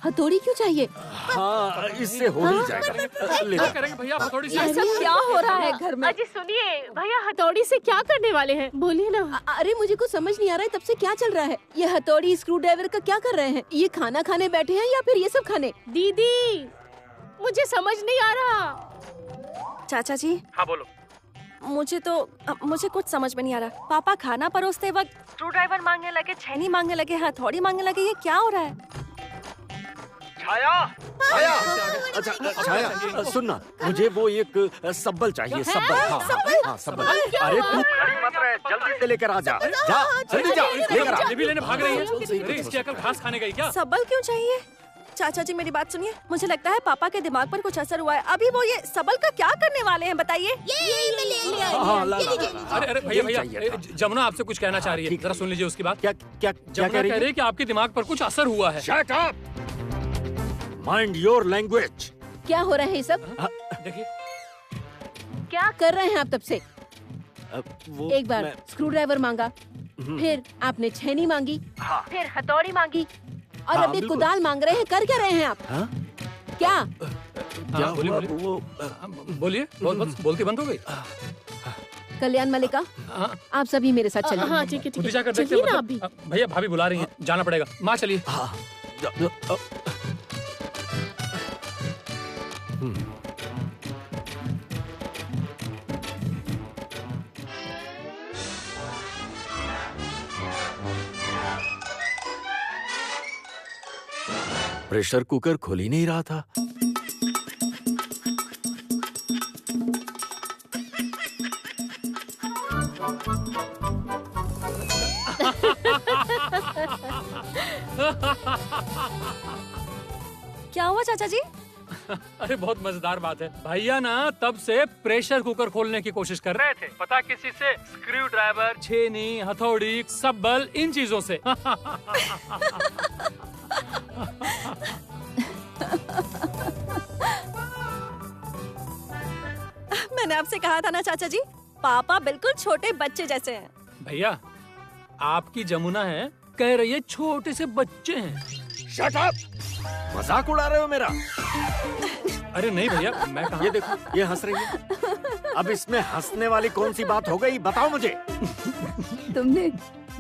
हथौड़ी क्यों चाहिए? हाँ, इससे हो ही जाएगा। ले क्या करेंगे भैया हथौड़ी से? ये सब क्या हो रहा है घर में? अजी सुनिए, भैया हथौड़ी से क्या करने वाले हैं? बोलिए ना। अरे मुझे कुछ समझ नहीं आ रहा है, तब से क्या चल रहा है? ये हथौड़ी स्क्रू ड्राइवर का क्या कर रहे हैं? ये खाना खाने बैठे हैं या फिर ये सब खाने? दीदी, मुझे समझ नहीं आ रहा। चाचा जी। हाँ बोलो। मुझे कुछ समझ में नहीं आ रहा। पापा खाना परोसते वक्त स्क्रू ड्राइवर मांगने लगे, छेनी मांगने लगे, हथौड़ी मांगने लगे। ये क्या हो रहा है? छाया, छाया, अच्छा छाया, सुनना, मुझे वो एक सब्बल चाहिए। सब्बल, हाँ, सब्बल। अरे तू खड़ी मत रहे, जल्दी से लेकर आ जा। जा, जल्दी जा, लेकर आ। ये भी लेने भाग रही है। अरे इसकी अकल घास खाने गई क्या? सबल क्यों चाहिए? चाचा जी मेरी बात सुनिए, मुझे लगता है पापा के दिमाग पर कुछ असर हुआ है। अभी वो ये सबल का क्या करने वाले हैं बताइए? अरे भैया जमुना आपसे कुछ कहना चाह रही है, जरा सुन लीजिए उसकी बात। क्या जमुना कह रही है कि आपके दिमाग पर कुछ असर हुआ है। Shut up, mind your language. क्या हो रहा है ये सब? देखिए क्या कर रहे हैं आप तब से? वो एक बार स्क्रू ड्राइवर मांगा, फिर आपने छेनी मांगी, फिर हथौड़ी मांगी, और हाँ, अभी बिल्कुल। कुदाल मांग रहे हैं। कर क्या रहे हैं आप? हाँ? क्या? क्या बोलिए, हुआ? बोलिए। वो बोलिए, बोलती बंद हो गई। कल्याण मल्लिका, हाँ, आप सभी मेरे साथ चलिए। हाँ ठीक है, ठीक खुद ही है। जाकर देखते चलिए हैं, ना मतलब, अभी। भैया भाभी बुला रही हैं, जाना पड़ेगा। माँ चलिए। हाँ, प्रेशर कुकर खुल ही नहीं रहा था। क्या हुआ चाचा जी? अरे बहुत मजेदार बात है। भैया ना तब से प्रेशर कुकर खोलने की कोशिश कर रहे थे, पता किसी से? स्क्रू ड्राइवर, छेनी, हथौड़ी, सब्बल, इन चीजों से। मैंने आपसे कहा था ना चाचा जी, पापा बिल्कुल छोटे बच्चे जैसे हैं। भैया आपकी जमुना है, कह रही है छोटे से बच्चे हैं। शट अप, मजाक उड़ा रहे हो मेरा? अरे नहीं भैया, मैं कहा। ये देखो, ये हंस रही है। अब इसमें हंसने वाली कौन सी बात हो गई, बताओ मुझे। तुमने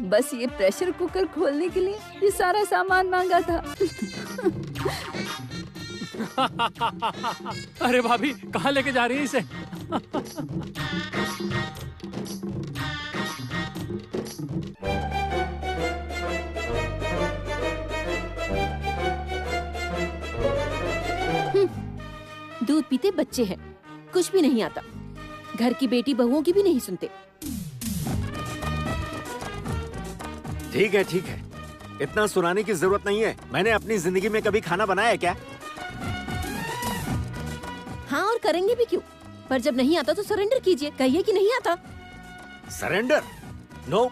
बस ये प्रेशर कुकर खोलने के लिए ये सारा सामान मांगा था। अरे भाभी कहाँ लेके जा रही है इसे? दूध पीते बच्चे हैं, कुछ भी नहीं आता। घर की बेटी बहुओं की भी नहीं सुनते। ठीक है, ठीक है, इतना सुनाने की जरूरत नहीं है। मैंने अपनी जिंदगी में कभी खाना बनाया है क्या? हाँ, और करेंगे भी क्यों? पर जब नहीं आता तो सरेंडर कीजिए, कहिए कि नहीं आता। सरेंडर? No,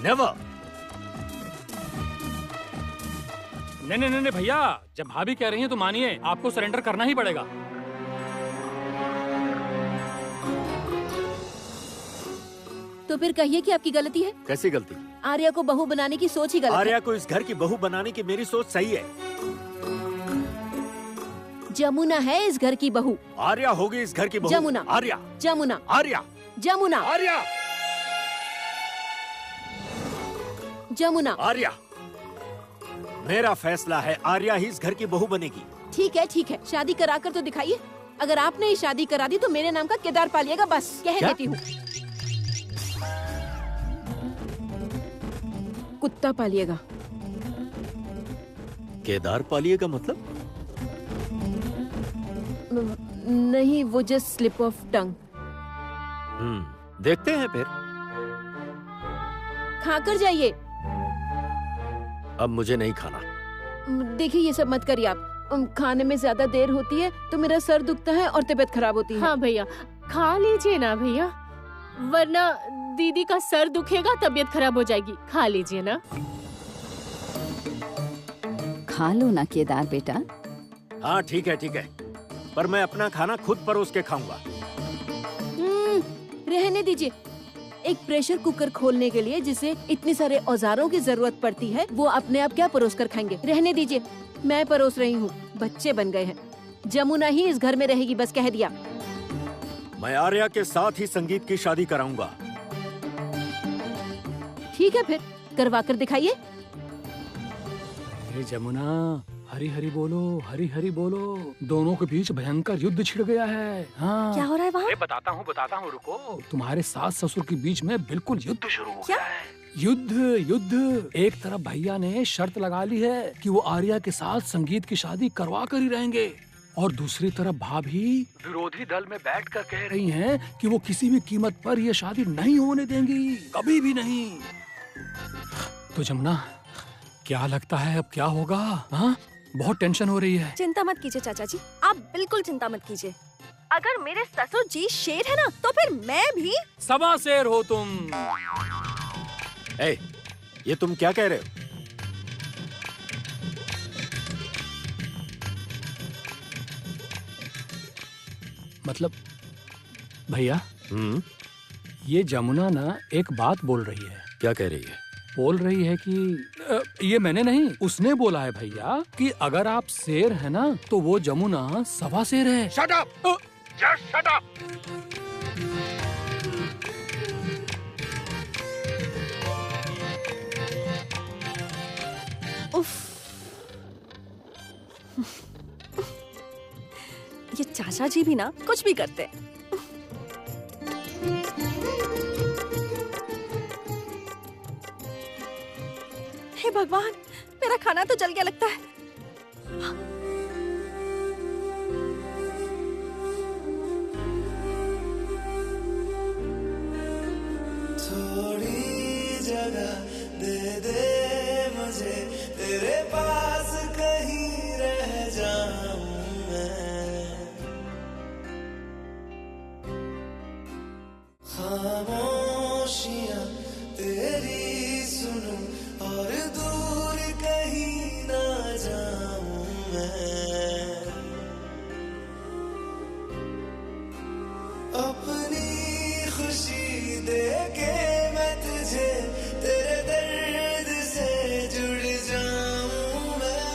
never. नहीं भैया, जब भाभी कह रही हैं तो मानिए, आपको सरेंडर करना ही पड़ेगा। तो फिर कहिए कि आपकी गलती है। कैसी गलती? आर्या को बहू बनाने की सोच ही गलत है। आर्या को इस घर की बहू बनाने की मेरी सोच सही है। जमुना है इस घर की बहू। आर्या होगी इस घर की बहू। जमुना। आर्या, जमुना, आर्या, जमुना, आर्या, जमुना। आर्या। मेरा फैसला है, आर्या ही इस घर की बहू बनेगी। ठीक है, ठीक है, शादी कराकर तो दिखाइए। अगर आपने ही शादी करा दी तो मेरे नाम का केदार पालिएगा, बस कह क्या? देती हूँ। कुत्ता पालिएगा। केदार पालिएगा मतलब? नहीं, वो जस्ट स्लिप ऑफ टंग। देखते हैं फिर। खाकर जाइए। अब मुझे नहीं खाना। देखिए, ये सब मत करिए आप। खाने में ज्यादा देर होती है तो मेरा सर दुखता है और तबीयत खराब होती है। हाँ भैया, खा लीजिए ना भैया, वरना दीदी का सर दुखेगा, तबीयत खराब हो जाएगी। खा लीजिए ना। खा लो ना केदार बेटा। हाँ ठीक है, ठीक है, पर मैं अपना खाना खुद परोस के खाऊंगा। रहने दीजिए। एक प्रेशर कुकर खोलने के लिए जिसे इतने सारे औजारों की जरूरत पड़ती है, वो अपने आप क्या परोस कर खाएंगे? रहने दीजिए, मैं परोस रही हूँ। बच्चे बन गए हैं। जमुना ही इस घर में रहेगी, बस कह दिया। मैं आर्या के साथ ही संगीत की शादी कराऊंगा। ठीक है, फिर करवा कर दिखाइए। अरे जमुना, हरी हरी बोलो, हरी हरी बोलो। दोनों के बीच भयंकर युद्ध छिड़ गया है। हाँ। क्या हो रहा है वहाँ? बताता हूँ, रुको। तुम्हारे सास ससुर के बीच में बिल्कुल युद्ध शुरू हो क्या? गया है। युद्ध। एक तरफ भैया ने शर्त लगा ली है कि वो आर्या के साथ संगीत की शादी करवा कर ही रहेंगे, और दूसरी तरफ भाभी विरोधी दल में बैठकर कह रही हैं कि वो किसी भी कीमत पर ये शादी नहीं होने देंगी, कभी भी नहीं। तो जमुना, क्या लगता है अब क्या होगा? हाँ, बहुत टेंशन हो रही है। चिंता मत कीजिए चाचा जी, आप बिल्कुल चिंता मत कीजिए। अगर मेरे ससुर जी शेर है ना, तो फिर मैं भी सवा शेर हो तुम। ए, ये तुम क्या कह रहे हो? मतलब भैया, ये जमुना ना एक बात बोल रही है। क्या कह रही है? बोल रही है कि ये मैंने नहीं, उसने बोला है भैया कि अगर आप शेर है ना, तो वो जमुना सवा शेर है। Shut up! Just shut up! उफ। ये चाचा जी भी ना कुछ भी करते हैं। हे भगवान, मेरा खाना तो जल गया लगता है। थोड़ी जगह दे दे मुझे, तेरे पास कहीं रह जाऊं मैं। खामोशियां तेरी सुनूं और दूर कहीं ना जाऊं मैं। अपनी खुशी दे के मैं तुझे, तेरे दर्द से जुड़ जाऊं मैं।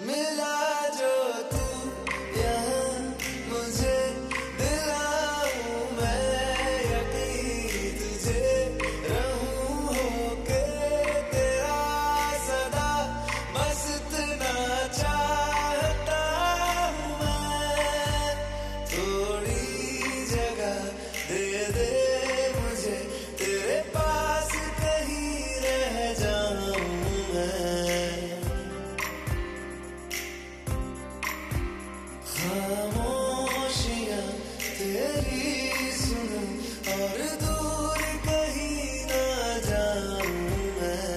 मिला जो तू यहाँ मुझे, दिलाऊं मैं यकीन तुझे, रहूं होके तेरा सदा, बस इतना चाहता हूँ मैं। थोड़ी जगह दे दे मुझे, तेरे पास कहीं रह जाऊं मैं। खामोशियां तेरी सुनूं और दूर कहीं ना जाऊं मैं।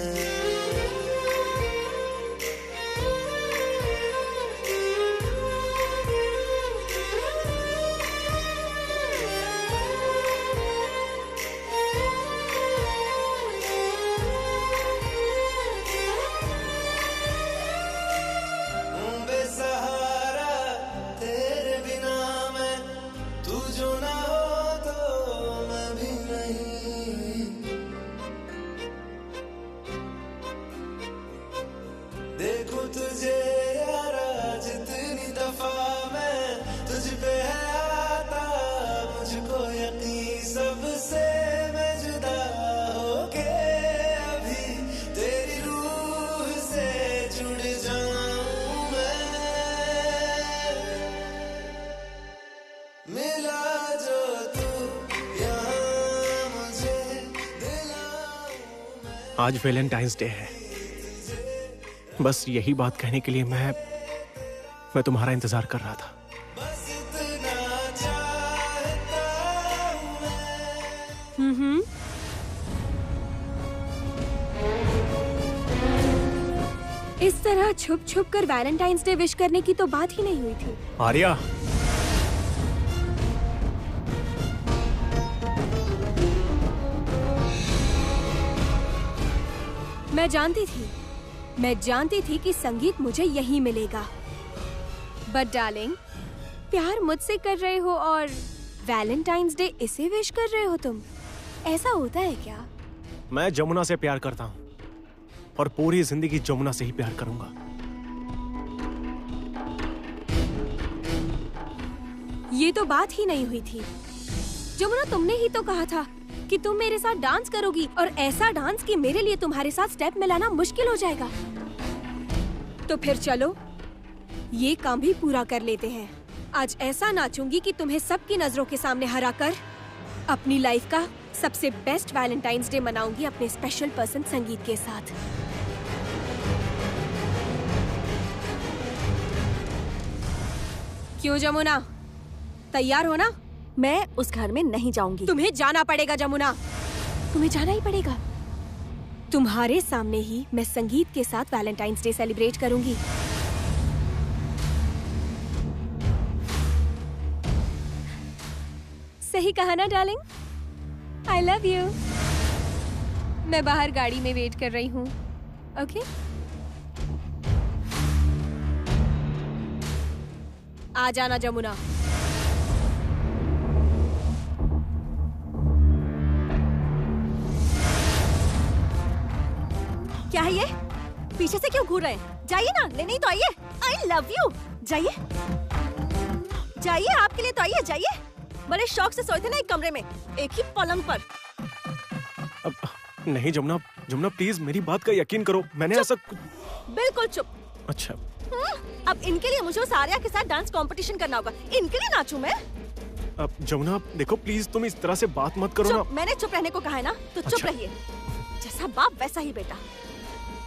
बेसहारा तेरे बिना मैं, तू जो ना हो तो मैं भी नहीं। देखूं तुझे यारा जितनी दफा मैं तुझ पे है आता, मुझको यकीन सबसे मैं जुदा होके अभी तेरी रूह से जुड़ जाऊं मैं। मिला जो तू यहाँ मुझे, दिलाऊं मैं। आज वैलेंटाइंस डे है। बस यही बात कहने के लिए मैं तुम्हारा इंतजार कर रहा था। बस इतना चाहता हूँ मैं। इस तरह छुप छुप कर वैलेंटाइंस डे विश करने की तो बात ही नहीं हुई थी। आर्या, मैं जानती थी कि संगीत मुझे यहीं मिलेगा। बट डार्लिंग, प्यार मुझसे कर रहे हो और वैलेंटाइंस डे इसे विश कर रहे हो तुम? ऐसा होता है क्या? मैं जमुना से प्यार करता हूँ और पूरी जिंदगी जमुना से ही प्यार करूंगा। ये तो बात ही नहीं हुई थी। जमुना, तुमने ही तो कहा था कि तुम मेरे साथ डांस करोगी, और ऐसा डांस कि मेरे लिए तुम्हारे साथ स्टेप मिलाना मुश्किल हो जाएगा। तो फिर चलो ये काम भी पूरा कर लेते हैं। आज ऐसा नाचूंगी कि तुम्हें सबकी नजरों के सामने हराकर अपनी लाइफ का सबसे बेस्ट वैलेंटाइंस डे मनाऊंगी अपने स्पेशल पर्सन संगीत के साथ। क्यों जमुना, तैयार हो ना? मैं उस घर में नहीं जाऊंगी। तुम्हें जाना पड़ेगा जमुना, तुम्हें जाना ही पड़ेगा। तुम्हारे सामने ही मैं संगीत के साथ वैलेंटाइंस डे सेलिब्रेट करूंगी। सही कहा ना डार्लिंग? I love you. मैं बाहर गाड़ी में वेट कर रही हूँ। ओके? आ जाना जमुना। क्या है ये? पीछे से क्यों घूर रहे हैं? जाइए ना, लेने ही तो आइए। I love you. जाइए जाइए, आपके लिए तो आइए। जाइए। बड़े शौक से सोए थे ना एक कमरे में, एक ही पलंग पर। अब नहीं जमुना, जमुना प्लीज मेरी बात का यकीन करो, मैंने ऐसा बिल्कुल चुप। अच्छा अब इनके लिए मुझे उस आर्या के साथ डांस कंपटीशन करना होगा। इनके लिए नाचूं मैं? अब जमुना देखो प्लीज, तुम इस तरह से बात मत करो ना। मैंने चुप रहने को कहा है ना, तो चुप अच्छा। रहिए। जैसा बाप वैसा ही बेटा।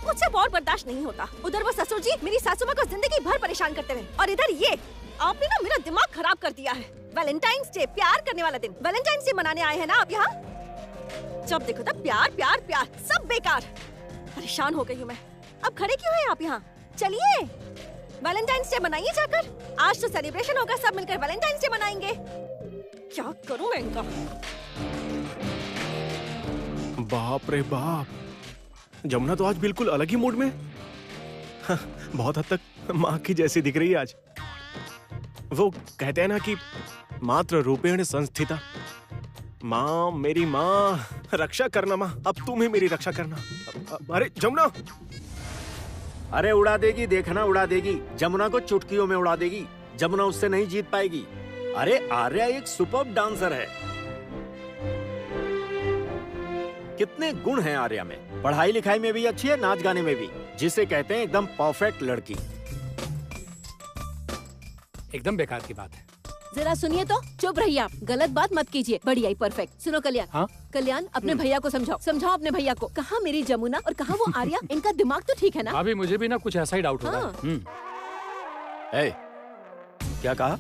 मुझसे बहुत बर्दाश्त नहीं होता। उधर वो ससुर जी मेरी सासू माँ को जिंदगी भर परेशान करते रहे, और इधर ये आपने ना मेरा दिमाग खराब कर दिया है। वैलेंटाइंस डे, प्यार करने वाला दिन, वैलेंटाइंस डे मनाने आए हैं ना आप यहाँ? जब देखो तब प्यार प्यार प्यार, सब बेकार। परेशान हो गई हूँ मैं। अब खड़े क्यों हैं आप यहाँ? चलिए वैलेंटाइंस डे मनाइए जाकर। आज तो सेलिब्रेशन होगा, सब मिलकर वैलेंटाइंस डे मनाएंगे। क्या करूँ मैं इनका? बाप रे बाप, जमुना तो आज बिल्कुल अलग ही मूड में। हाँ, बहुत हद तक माँ की जैसी दिख रही है आज। वो कहते हैं ना कि मात्र रूपेण संस्थिता। माँ, मेरी माँ, रक्षा करना माँ, अब तुम ही मेरी रक्षा करना। अरे जमुना! अरे उड़ा देगी, देखना उड़ा देगी। जमुना को चुटकियों में उड़ा देगी। जमुना उससे नहीं जीत पाएगी। अरे आर्या एक सुपर्ब डांसर है। कितने गुण हैं आर्या में। पढ़ाई लिखाई में भी अच्छी है, नाच गाने में भी, जिसे कहते हैं एकदम परफेक्ट लड़की। एकदम बेकार की बात है। जरा सुनिए तो, चुप रहिए आप, गलत बात मत कीजिए। बढ़िया ही परफेक्ट। सुनो कल्याण। हाँ? कल्याण, अपने भैया को समझाओ, समझाओ अपने भैया को। कहाँ मेरी जमुना और कहाँ वो आर्या? इनका दिमाग तो ठीक है ना? भाभी मुझे भी ना कुछ ऐसा ही डाउट हो रहा हाँ। है। ए, क्या कहा?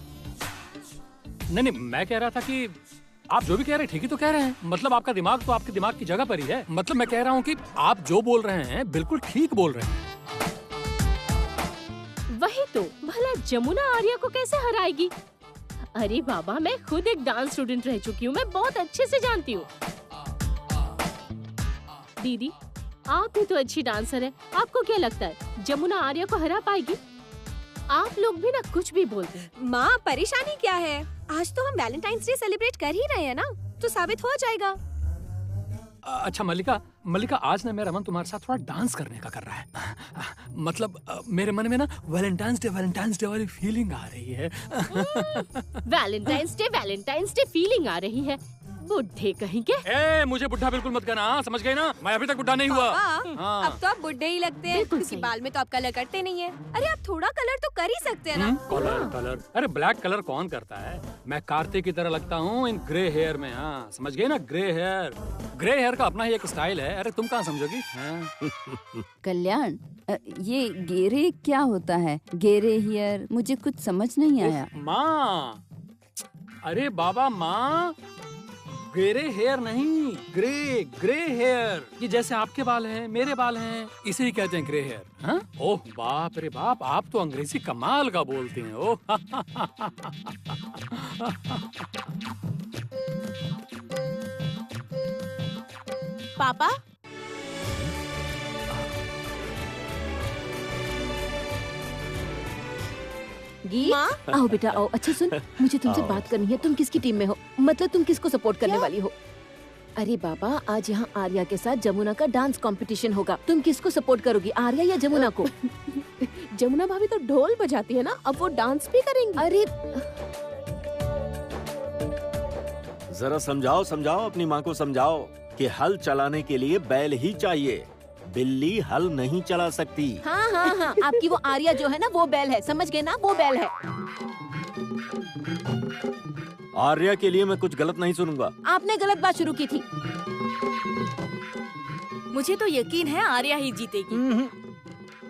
नहीं, मैं कह रहा था कि आप जो भी कह रहे हैं ठीक ही तो कह रहे हैं। मतलब आपका दिमाग तो आपके दिमाग की जगह पर ही है। मतलब मैं कह रहा हूँ कि आप जो बोल रहे हैं बिल्कुल ठीक बोल रहे हैं। वही तो, भला जमुना आर्या को कैसे हराएगी? अरे बाबा, मैं खुद एक डांस स्टूडेंट रह चुकी हूँ, मैं बहुत अच्छे से जानती हूँ। दीदी, आप भी तो अच्छी डांसर है, आपको क्या लगता है जमुना आर्या को हरा पाएगी? आप लोग भी ना कुछ भी बोलते हैं। माँ, परेशानी क्या है? आज तो हम वैलेंटाइंस डे सेलिब्रेट कर ही रहे हैं ना, तो साबित हो जाएगा। अच्छा मल्लिका, आज ना मेरा मन तुम्हारे साथ थोड़ा डांस करने का कर रहा है। मतलब मेरे मन में ना वैलेंटाइंस डे वाली फीलिंग आ रही है। वैलेंटाइंस डे फीलिंग आ रही है? बुढ़े कहीं के। ए, मुझे बुढ़ा बिल्कुल मत कहना, समझ गए ना? मैं अभी तक बुढ़ा नहीं हुआ। पापा, अब तो आप बुढ़े ही लगते हैं, बिल्कुल क्योंकि सही। बाल में तो आप कलर करते नहीं है। अरे आप थोड़ा कलर तो कर ही सकते हैं ना। कलर, अरे ब्लैक कलर कौन करता है? मैं कार्तिक की तरह लगता हूँ इन ग्रे हेयर में। हाँ, समझ गए ना? ग्रे हेयर का अपना ही एक स्टाइल है। अरे तुम कहाँ समझोगी? हाँ? कल्याण, ये गेरे क्या होता है? गेरे हियर, मुझे कुछ समझ नहीं आया। माँ, अरे बाबा माँ, ग्रे हेयर नहीं, ग्रे हेयर। ये जैसे आपके बाल हैं, मेरे बाल हैं, इसे ही कहते हैं ग्रे हेयर। हाँ? ओह बाप रे बाप, आप तो अंग्रेजी कमाल का बोलते हैं। ओह पापा, गीत, आओ बेटा आओ। अच्छा सुन, मुझे तुमसे बात करनी है। तुम किसकी टीम में हो? मतलब तुम किसको सपोर्ट करने वाली हो? अरे बाबा, आज यहाँ आर्या के साथ जमुना का डांस कंपटीशन होगा। तुम किसको सपोर्ट करोगी, आर्या या जमुना को? जमुना भाभी तो ढोल बजाती है ना, अब वो डांस भी करेंगी। अरे जरा समझाओ समझाओ, अपनी माँ को समझाओ कि हल चलाने के लिए बैल ही चाहिए, बिल्ली हल नहीं चला सकती। हाँ हाँ हाँ, आपकी वो आर्या जो है ना, वो बैल है, समझ गए ना, वो बैल है। आर्या के लिए मैं कुछ गलत नहीं सुनूंगा। आपने गलत बात शुरू की थी। मुझे तो यकीन है आर्या ही जीतेगी।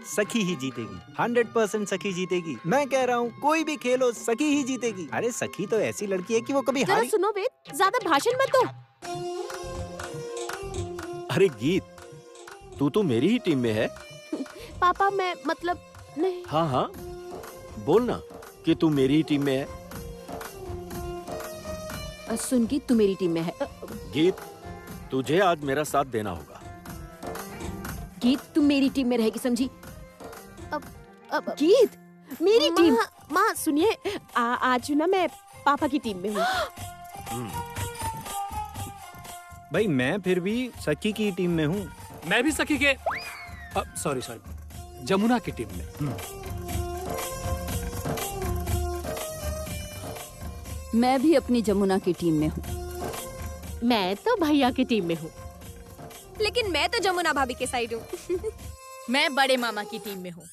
सखी ही जीतेगी, 100% सखी जीतेगी। मैं कह रहा हूँ कोई भी खेलो सखी ही जीतेगी। अरे सखी तो ऐसी लड़की है कि वो कभी जरा हारी। सुनो वेद, ज्यादा भाषण मत दो। अरे गीत, तू तो मेरी ही टीम में है। पापा मैं मतलब नहीं। हाँ हाँ, बोलना कि तू मेरी ही टीम में है। सुन गीत, तू मेरी टीम में है। गीत, तुझे आज मेरा साथ देना होगा। गीत, तुम मेरी टीम में रहेगी, समझी? अब गीत, मेरी टीम। माँ सुनिए, आज ना मैं पापा की टीम में हूँ। भाई मैं फिर भी सखी की टीम में हूँ। मैं भी सखी के सॉरी जमुना की टीम में। मैं भी अपनी जमुना की टीम में हूँ। मैं तो भैया की टीम में हूँ। लेकिन मैं तो जमुना भाभी के साइड हूँ। मैं बड़े मामा की टीम में हूँ।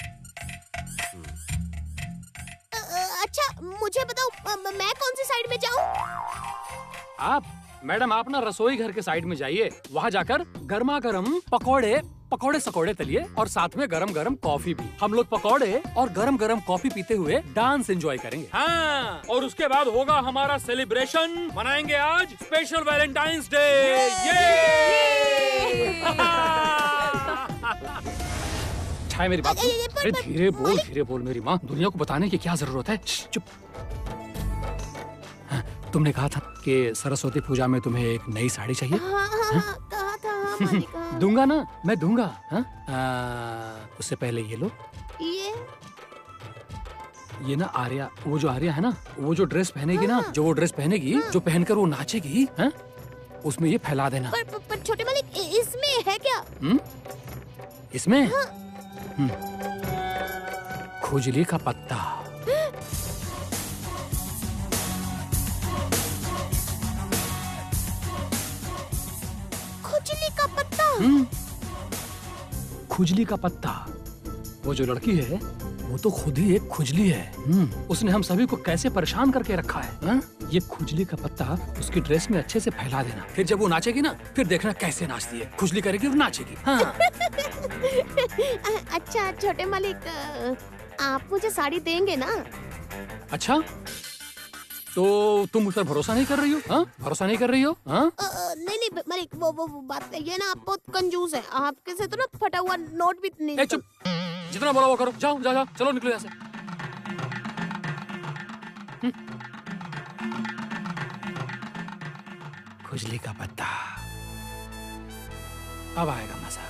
अच्छा मुझे बताओ, मैं कौन सी साइड में जाऊँ? मैडम आप ना रसोई घर के साइड में जाइए, वहाँ जाकर गर्मा गर्म पकोड़े सकोड़े तलिए और साथ में गरम गरम कॉफी भी। हम लोग पकोड़े और गरम गरम कॉफी पीते हुए डांस एंजॉय करेंगे। हाँ, और उसके बाद होगा हमारा सेलिब्रेशन। मनाएंगे आज स्पेशल वैलेंटाइंस डे। छाया मेरी बात सुन। अरे धीरे बोल मेरी माँ, दुनिया को बताने की क्या जरूरत है। चुप। तुमने कहा था कि सरस्वती पूजा में तुम्हें एक नई साड़ी चाहिए। कहा था दूंगा ना, मैं दूंगा। उससे पहले ये लो। ये ना आर्या, वो जो आर्या है ना, वो जो ड्रेस पहनेगी ना, जो वो ड्रेस पहनेगी, जो पहनकर वो नाचेगी, उसमें ये फैला देना। पर छोटे मालिक, इसमें है क्या? इसमें खुजली का पत्ता। खुजली का पत्ता? खुजली का पत्ता। वो जो लड़की है वो तो खुद ही एक खुजली है। उसने हम सभी को कैसे परेशान करके रखा है। ये खुजली का पत्ता उसकी ड्रेस में अच्छे से फैला देना। फिर जब वो नाचेगी ना, फिर देखना कैसे नाचती है। खुजली करेगी और नाचेगी। हाँ। अच्छा छोटे मालिक, आप मुझे साड़ी देंगे ना? अच्छा, तो तुम मुझ पर भरोसा नहीं कर रही हो? हाँ, भरोसा नहीं कर रही हो? हाँ? नहीं मालिक, वो बात ये ना, आप बहुत कंजूस है। आपके से तो ना फटा हुआ नोट भी नहीं। चुप, जितना बोला वो करो। जाओ, चलो निकलो यहाँ से। खुजली का पत्ता, अब आएगा मजा।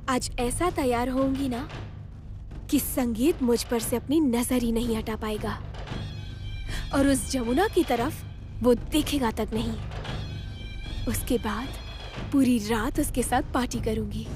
आज ऐसा तैयार होंगी ना कि संगीत मुझ पर से अपनी नजर ही नहीं हटा पाएगा, और उस जमुना की तरफ वो देखेगा तक नहीं। उसके बाद पूरी रात उसके साथ पार्टी करूंगी।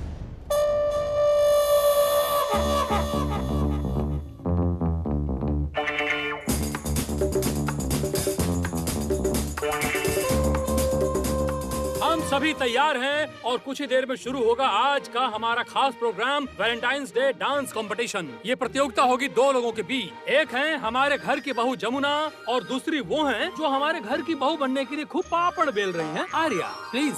हम सभी तैयार हैं और कुछ ही देर में शुरू होगा आज का हमारा खास programme Valentine's day dance competition. ये प्रतियोगिता होगी दो लोगों के बीच। एक है हमारे घर की बहू जमुना और दूसरी वो हैं जो हमारे घर की बहू बनने के लिए खूब पापड़ बेल रही हैं, आर्या। प्लीज।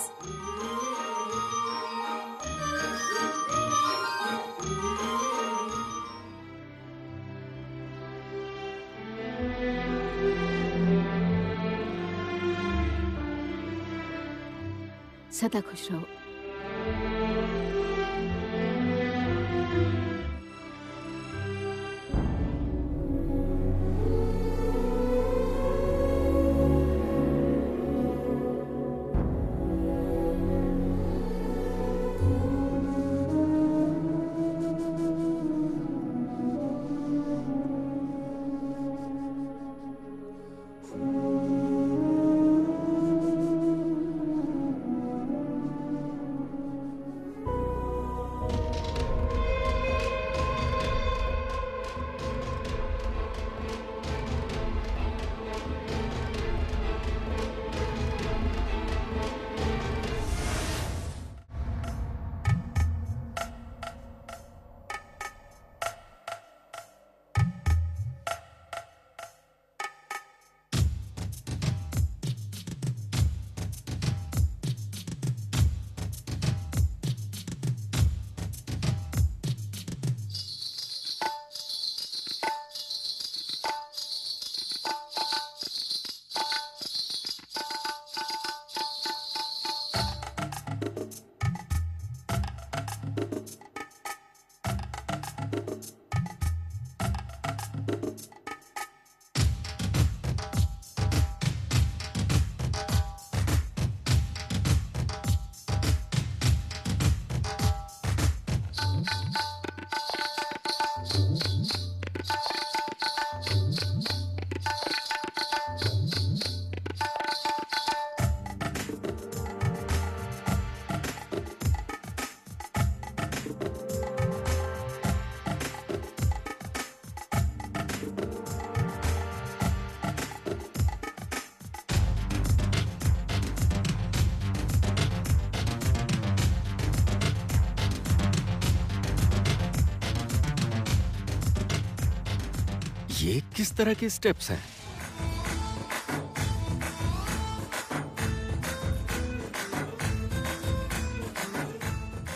सदा खुश रहो। ये किस तरह के स्टेप्स हैं?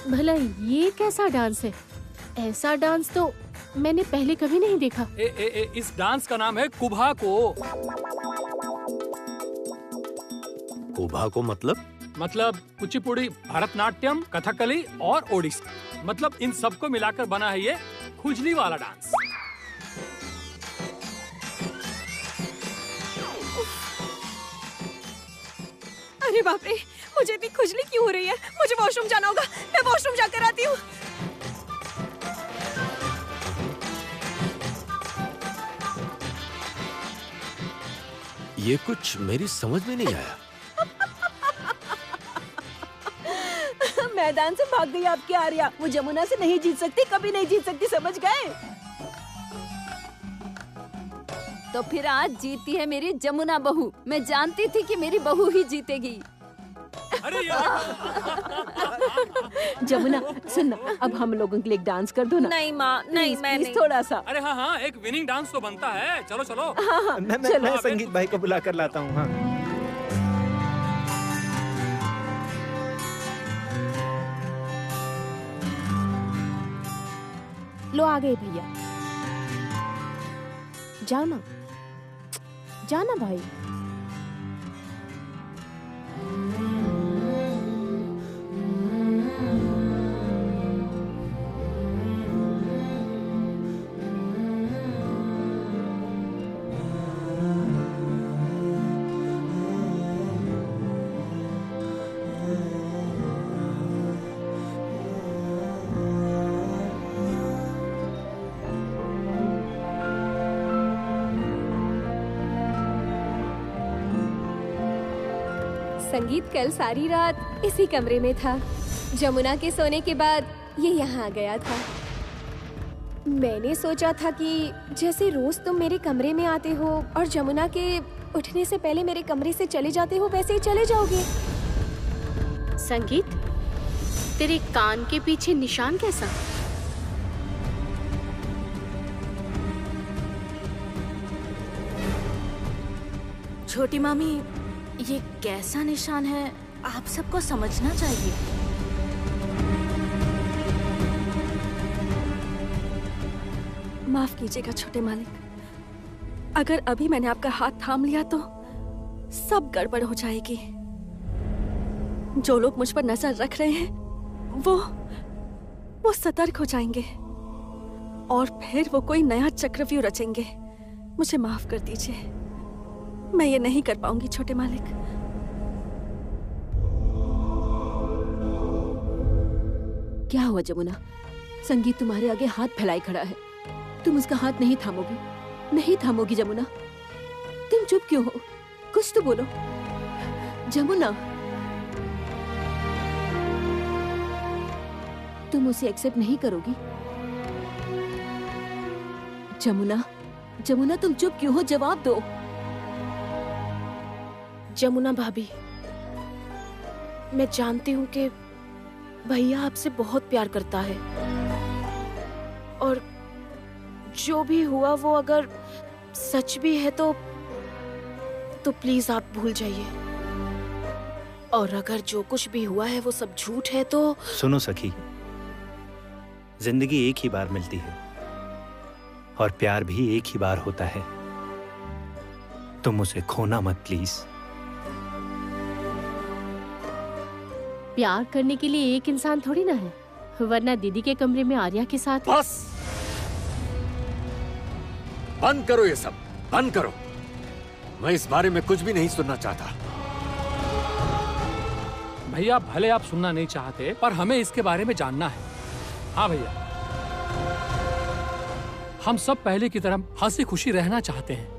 भला ये कैसा डांस है? ऐसा डांस तो मैंने पहले कभी नहीं देखा। इस डांस का नाम है कुभा को। कुभा को मतलब कुचिपुड़ी, भरतनाट्यम, कथकली और ओडिसी। मतलब इन सबको मिलाकर बना है ये खुजली वाला डांस। अरे बाप रे, मुझे इतनी खुजली क्यों हो रही है? मुझे वॉशरूम जाना होगा। मैं वॉशरूम जाकर आती हूँ। ये कुछ मेरी समझ में नहीं आया। मैदान से भाग गई आपकी आर्या। वो जमुना से नहीं जीत सकती, कभी नहीं जीत सकती, समझ गए? तो फिर आज जीती है मेरी जमुना बहू। मैं जानती थी कि मेरी बहू ही जीतेगी। अरे जमुना सुन ना, अब हम लोगों के लिए एक डांस कर दो ना। नहीं माँ, नहीं, मैं नहीं। थोड़ा सा। अरे हाँ, एक विनिंग डांस तो बनता है। चलो चलो। हाँ, मैं संगीत भाई को बुला कर लाता हूँ। हाँ। लो आ गए भैया। जाओ ना, जाना भाई। संगीत कल सारी रात इसी कमरे में था। जमुना के सोने के बाद ये यहाँ आ गया था। मैंने सोचा था कि जैसे रोज तुम मेरे कमरे में आते हो और जमुना के उठने से पहले मेरे कमरे से चले जाते हो, वैसे ही चले जाओगे। संगीत, तेरे कान के पीछे निशान कैसा? छोटी मामी, ये कैसा निशान है आप सबको समझना चाहिए। माफ कीजिएगा छोटे मालिक, अगर अभी मैंने आपका हाथ थाम लिया तो सब गड़बड़ हो जाएगी। जो लोग मुझ पर नजर रख रहे हैं वो सतर्क हो जाएंगे और फिर वो कोई नया चक्रव्यूह रचेंगे। मुझे माफ कर दीजिए, मैं ये नहीं कर पाऊंगी छोटे मालिक। क्या हुआ जमुना? संगीत तुम्हारे आगे हाथ फैलाए खड़ा है, तुम उसका हाथ नहीं थामोगी? नहीं थामोगी जमुना? तुम चुप क्यों हो? कुछ तो बोलो जमुना। तुम उसे एक्सेप्ट नहीं करोगी? जमुना, जमुना तुम चुप क्यों हो? जवाब दो। जमुना भाभी, मैं जानती हूँ कि भैया आपसे बहुत प्यार करता है और जो भी हुआ वो अगर सच भी है तो प्लीज आप भूल जाइए, और अगर जो कुछ भी हुआ है वो सब झूठ है तो। सुनो सखी, जिंदगी एक ही बार मिलती है और प्यार भी एक ही बार होता है। तुम उसे खोना मत प्लीज। प्यार करने के लिए एक इंसान थोड़ी ना है, वरना दीदी के कमरे में आर्या के साथ। बस बंद करो, ये सब बंद करो। मैं इस बारे में कुछ भी नहीं सुनना चाहता। भैया भले आप सुनना नहीं चाहते, पर हमें इसके बारे में जानना है। हाँ भैया, हम सब पहले की तरह हंसी खुशी रहना चाहते हैं।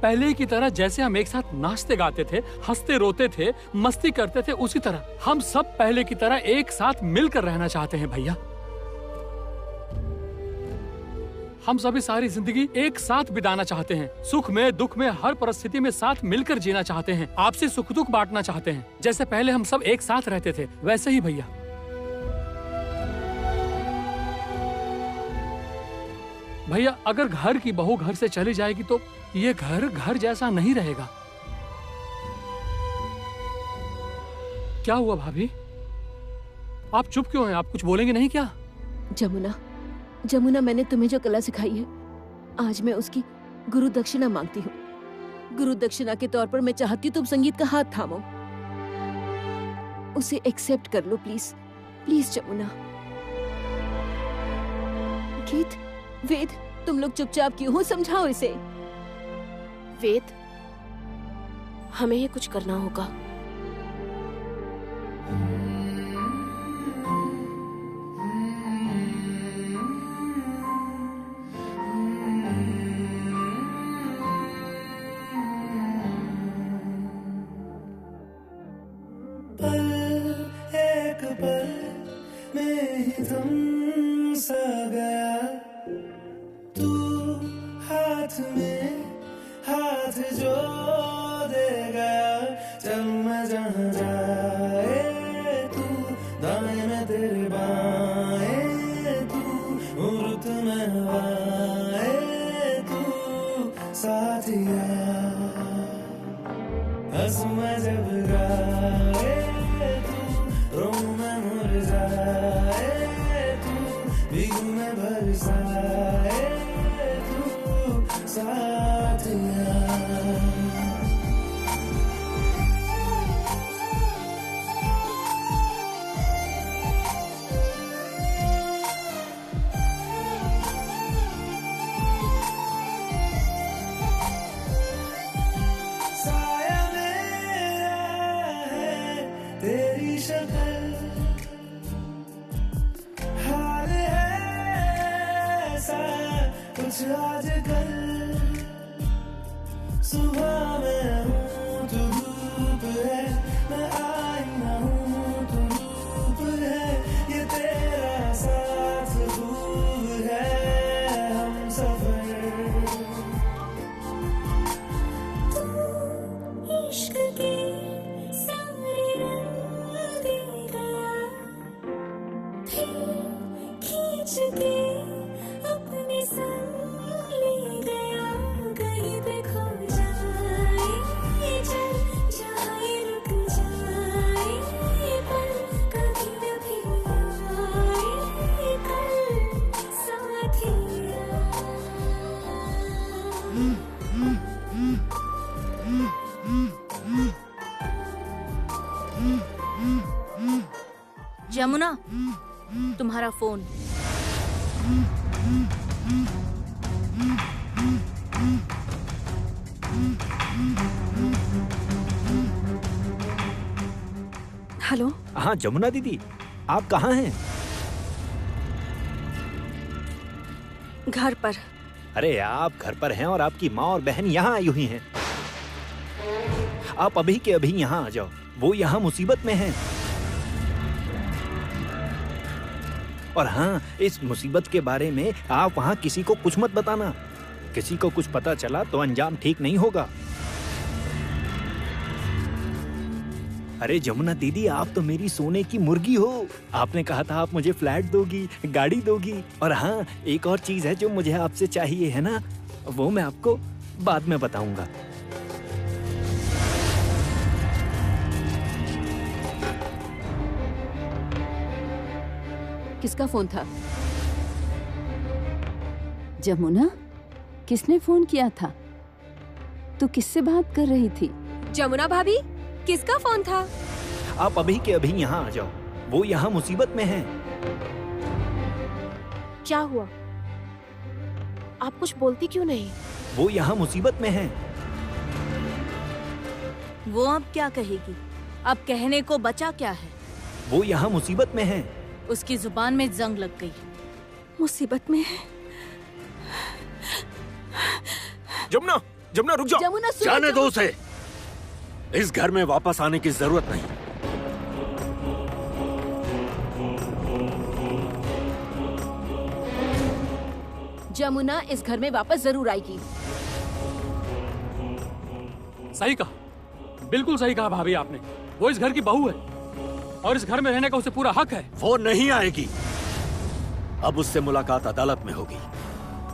पहले की तरह जैसे हम एक साथ नाचते गाते थे, हंसते रोते थे, मस्ती करते थे, उसी तरह हम सब पहले की तरह एक साथ मिलकर रहना चाहते हैं भैया। हम सभी सारी जिंदगी एक साथ बिताना चाहते हैं, सुख में दुख में हर परिस्थिति में साथ मिलकर जीना चाहते हैं, आपसे सुख दुख बांटना चाहते हैं। जैसे पहले हम सब एक साथ रहते थे वैसे ही भैया। भैया अगर घर की बहू घर से चली जाएगी तो ये घर घर जैसा नहीं रहेगा। क्या हुआ भाभी, आप चुप क्यों हैं? आप कुछ बोलेंगे नहीं क्या? जमुना, जमुना मैंने तुम्हें जो कला सिखाई है, आज मैं उसकी गुरु दक्षिणा मांगती हूँ। गुरु दक्षिणा के तौर पर मैं चाहती हूँ तुम संगीत का हाथ थामो, उसे एक्सेप्ट कर लो प्लीज, प्लीज जमुना। गीत, वेद, तुम लोग चुपचाप क्यों हो? समझाओ इसे। वेद, हमें ये कुछ करना होगा। एक पल में ही थम सा गया, तू हाथ में हाथ जो दे गया। चल मैं जहाँ जाए तू, दाएं में तेरे बाएं तू, रुत में हवाएं तू, साथिया हंस मैं जब गाए तू, रो मैं मुरझाए तू, भीगू मैं बरसाए तू, साथिया। साया मेरा है तेरी शक्ल, हाल है ऐसा कुछ आजकल। सुबह में हूँ तू धूप है, मैं आईना हूँ तू रूप है, ये तेरा साथ खूब है हम सफर। इश्क की सारी रंग खींच के अपने संग ले गया, कहीं पे खो जाए ये चल जाए, रुक जाए ये पल, कभी न भी आए ये कल साथिया। जमुना, तुम्हारा फोन। हेलो। हाँ जमुना दीदी, आप कहाँ हैं? घर पर। अरे आप घर पर हैं और आपकी माँ और बहन यहाँ आई हुई हैं। आप अभी के अभी यहाँ आ जाओ, वो यहाँ मुसीबत में हैं। और हाँ, इस मुसीबत के बारे में आप वहाँ किसी को कुछ मत बताना। किसी को कुछ पता चला तो अंजाम ठीक नहीं होगा। अरे जमुना दीदी, आप तो मेरी सोने की मुर्गी हो। आपने कहा था आप मुझे फ्लैट दोगी, गाड़ी दोगी। और हाँ, एक और चीज है जो मुझे आपसे चाहिए, है ना? वो मैं आपको बाद में बताऊंगा। किसका फोन था? जमुना, किसने फोन किया था? तू किससे बात कर रही थी? जमुना भाभी, किसका फोन था? आप अभी के अभी यहाँ आ जाओ, वो यहाँ मुसीबत में हैं। क्या हुआ? आप कुछ बोलती क्यों नहीं? वो यहाँ मुसीबत में हैं। वो अब क्या कहेगी? अब कहने को बचा क्या है? वो यहाँ मुसीबत में हैं। उसकी जुबान में जंग लग गई। मुसीबत में है। जमुना, जमुना रुक जाओ। जमुना सुनो, जाने दो उसे। इस घर में वापस आने की जरूरत नहीं। जमुना इस घर में वापस जरूर आएगी। सही कहा, बिल्कुल सही कहा भाभी आपने। वो इस घर की बहू है और इस घर में रहने का उसे पूरा हक है। वो नहीं आएगी। अब उससे मुलाकात अदालत में होगी।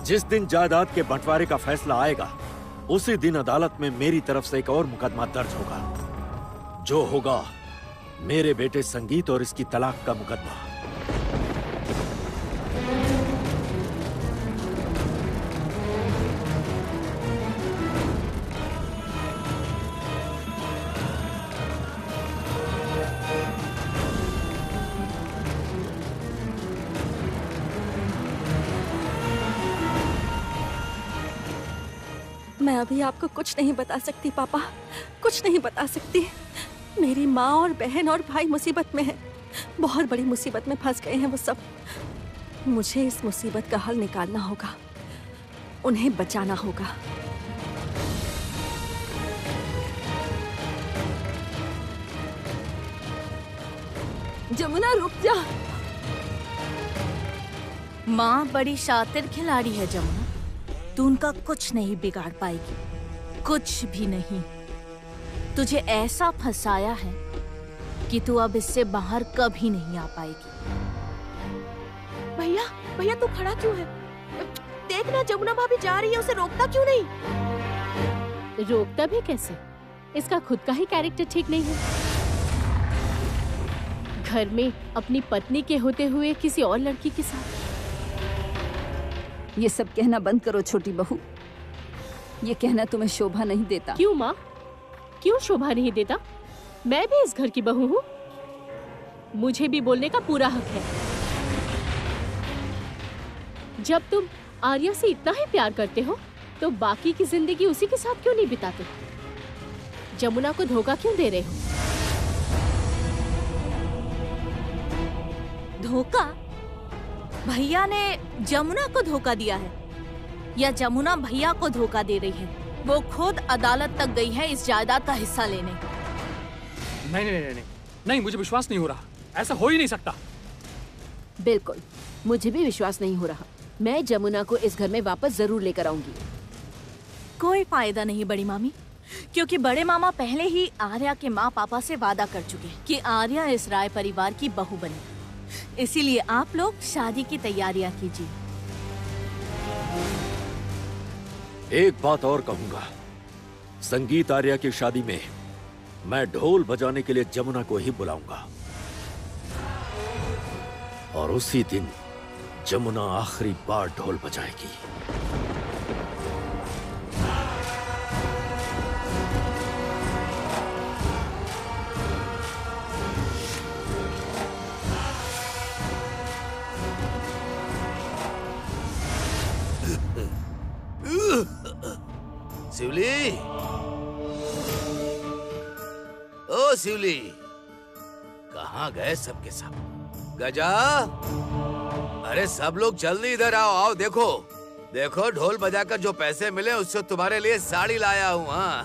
जिस दिन जायदाद के बंटवारे का फैसला आएगा, उसी दिन अदालत में मेरी तरफ से एक और मुकदमा दर्ज होगा। जो होगा मेरे बेटे संगीत और इसकी तलाक का मुकदमा। मैं अभी आपको कुछ नहीं बता सकती पापा, कुछ नहीं बता सकती। मेरी माँ और बहन और भाई मुसीबत में हैं, बहुत बड़ी मुसीबत में फंस गए हैं वो सब। मुझे इस मुसीबत का हल निकालना होगा, उन्हें बचाना होगा। जमुना रुक जा। माँ बड़ी शातिर खिलाड़ी है जमुना, तू उनका कुछ नहीं बिगाड़ पाएगी, कुछ भी नहीं। तुझे ऐसा फंसाया है कि तू अब इससे बाहर कभी नहीं आ पाएगी। भैया, भैया तू खड़ा क्यों है? देखना जमुना भाभी जा रही है, उसे रोकता क्यों नहीं? रोकता भी कैसे? इसका खुद का ही कैरेक्टर ठीक नहीं है। घर में अपनी पत्नी के होते हुए किसी और लड़की के साथ। ये सब कहना बंद करो छोटी बहू। ये कहना तुम्हें शोभा नहीं देता। क्यों माँ, क्यों शोभा नहीं देता? मैं भी इस घर की बहू हूँ, मुझे भी बोलने का पूरा हक है। जब तुम आर्या से इतना ही प्यार करते हो तो बाकी की जिंदगी उसी के साथ क्यों नहीं बिताते? जमुना को धोखा क्यों दे रहे हो? धोखा? भैया ने जमुना को धोखा दिया है या जमुना भैया को धोखा दे रही है? वो खुद अदालत तक गई है इस जायदाद का हिस्सा लेने। नहीं नहीं नहीं नहीं, नहीं मुझे विश्वास नहीं हो रहा, ऐसा हो ही नहीं सकता। बिल्कुल, मुझे भी विश्वास नहीं हो रहा। मैं जमुना को इस घर में वापस जरूर लेकर आऊंगी। कोई फायदा नहीं बड़ी मामी, क्योंकि बड़े मामा पहले ही आर्या के माँ पापा से वादा कर चुके हैं कि आर्या इस राय परिवार की बहू बने। इसीलिए आप लोग शादी की तैयारियां कीजिए। एक बात और कहूंगा, संगीत आर्या की शादी में मैं ढोल बजाने के लिए जमुना को ही बुलाऊंगा और उसी दिन जमुना आखिरी बार ढोल बजाएगी। शिवली, ओ शिवली, कहाँ गए सबके सब? गजा, अरे सब लोग जल्दी इधर आओ। आओ देखो, देखो ढोल बजाकर जो पैसे मिले उससे तुम्हारे लिए साड़ी लाया हूँ। हाँ,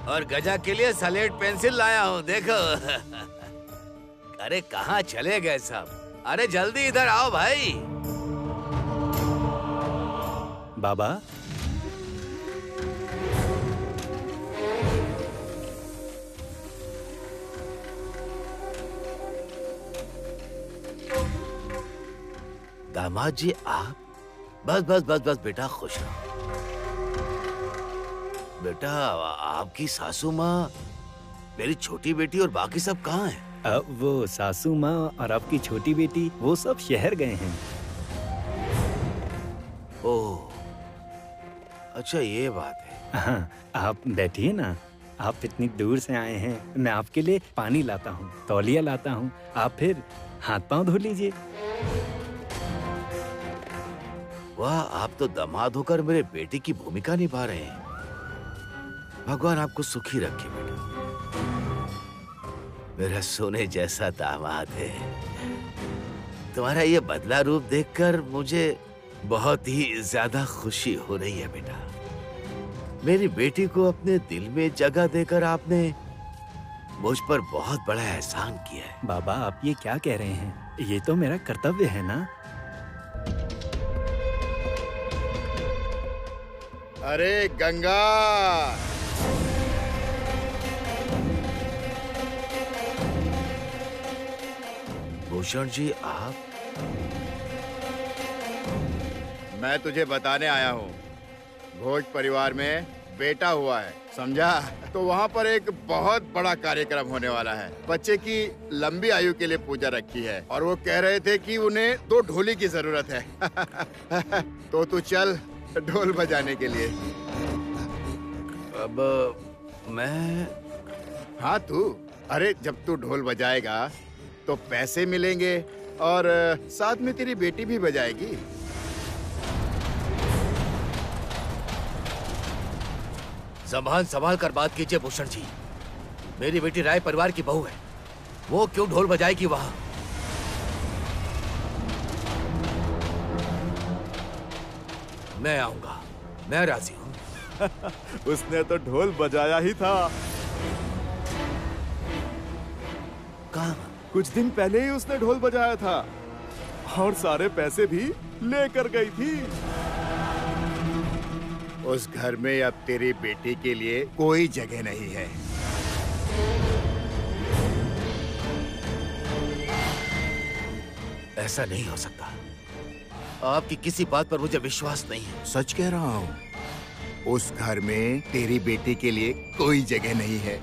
और गजा के लिए स्लेट पेंसिल लाया हूँ। देखो। अरे कहाँ चले गए सब? अरे जल्दी इधर आओ भाई। बाबा, दामाद जी आप? बस बस बस बस बेटा, खुश रहो। बेटा आपकी सासू माँ, मेरी छोटी बेटी और बाकी सब कहाँ हैं? वो सासू माँ और आपकी छोटी बेटी वो सब शहर गए हैं। ओह, अच्छा ये बात है। हाँ, आप बैठिए ना। आप इतनी दूर से आए हैं, मैं आपके लिए पानी लाता हूँ, तौलिया लाता हूँ। आप फिर हाथ पांव धो लीजिए। वाह, आप तो दामाद होकर मेरे बेटे की भूमिका निभा रहे हैं। भगवान आपको सुखी रखे बेटा। मेरा सोने जैसा दामाद है। तुम्हारा ये बदला रूप देखकर मुझे बहुत ही ज्यादा खुशी हो रही है बेटा। मेरी बेटी को अपने दिल में जगह देकर आपने मुझ पर बहुत बड़ा एहसान किया है। बाबा, आप ये क्या कह रहे हैं? ये तो मेरा कर्तव्य है ना। अरे गंगा, भूषण जी आप? मैं तुझे बताने आया हूँ, भोज परिवार में बेटा हुआ है, समझा? तो वहाँ पर एक बहुत बड़ा कार्यक्रम होने वाला है। बच्चे की लंबी आयु के लिए पूजा रखी है और वो कह रहे थे कि उन्हें 2 ढोली की जरूरत है। तो तू चल ढोल बजाने के लिए। अब मैं? हाँ तू। अरे जब तू ढोल बजाएगा तो पैसे मिलेंगे और साथ में तेरी बेटी भी बजाएगी। संभाल संभाल कर बात कीजिए भूषण जी। मेरी बेटी राय परिवार की बहू है, वो क्यों ढोल बजाएगी वहाँ? मैं आऊंगा, मैं राजी हूँ। उसने तो ढोल बजाया ही था। कहाँ? कुछ दिन पहले ही उसने ढोल बजाया था और सारे पैसे भी लेकर गई थी। उस घर में अब तेरी बेटी के लिए कोई जगह नहीं है। ऐसा नहीं हो सकता। आपकी किसी बात पर मुझे विश्वास नहीं है। सच कह रहा हूँ, उस घर में तेरी बेटी के लिए कोई जगह नहीं है।